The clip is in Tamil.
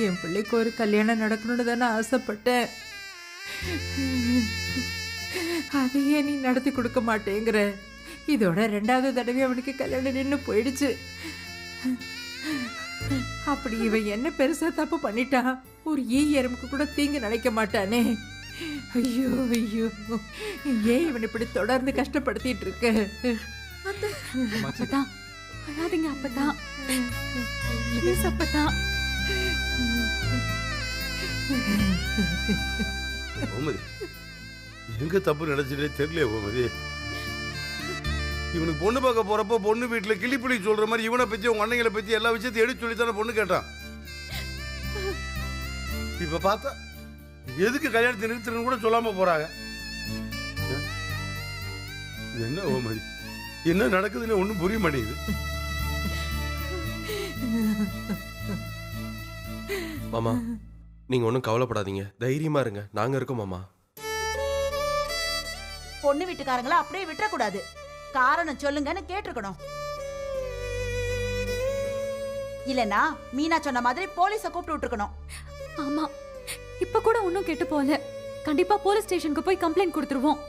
என் பிள்ளைக்கு ஒரு கல்யாணம் நடக்கணும்னு தானே ஆசைப்பட்டேன். அதையே நீ நடத்தி கொடுக்க மாட்டேங்கிற. இதோட 2வது தடவை அவனுக்கு கல்யாணம் நின்று போயிடுச்சு. அப்படி இவன் என்ன பெருசா தப்பு பண்ணிட்டான்? ஒரு எறும்புக்கு கூட தீங்கு நினைக்க மாட்டானே. ஐயோ ஐயோ, ஏன் இவன் இப்படி தொடர்ந்து கஷ்டப்படுத்திட்டு இருக்க? அப்பதான் அழாதீங்க, அப்பதான் ப்ளீஸ் அப்பதான். கோமதி, எங்க தப்பு நினைச்சுட்டே தெரியல கோமதி. இவனுக்கு பொண்ணு பார்க்க போறப்போ பொண்ணு வீட்டுல கிளிப்பிளி சொல்ற மாதிரி இவனை பத்தி உங்க அண்ணங்களை பத்தி எல்லா விஷயத்தையும் எடுத்து சொல்லித்தானே பொண்ணு கேட்டான். இப்ப பார்த்தா எதுக்கு கல்யாணத்தை நிறுத்துறன்னு கூட சொல்லாம போறாங்க. இது என்ன கோமதி, என்ன நடக்குதுன்னு ஒண்ணும் புரிய மாட்டேங்குது. மாமா, நீங்க ஒன்றும் கவலைப்படாதீங்க, தைரியமா இருங்க, நாங்க இருக்கோம் மாமா. பொண்ணு வீட்டுக்காரங்கள அப்படியே விட்டுறக்கூடாது. காரணம் சொல்லுங்கன்னு கேட்டிருக்கணும். இல்லனா மீனா சொன்ன மாதிரி போலீஸ கூப்பிட்டு விட்டுருக்கணும். ஆமா, இப்ப கூட ஒன்னும் கெட்டு போல. கண்டிப்பா போலீஸ் ஸ்டேஷனுக்கு போய் கம்ப்ளைண்ட் கொடுத்துருவோம்.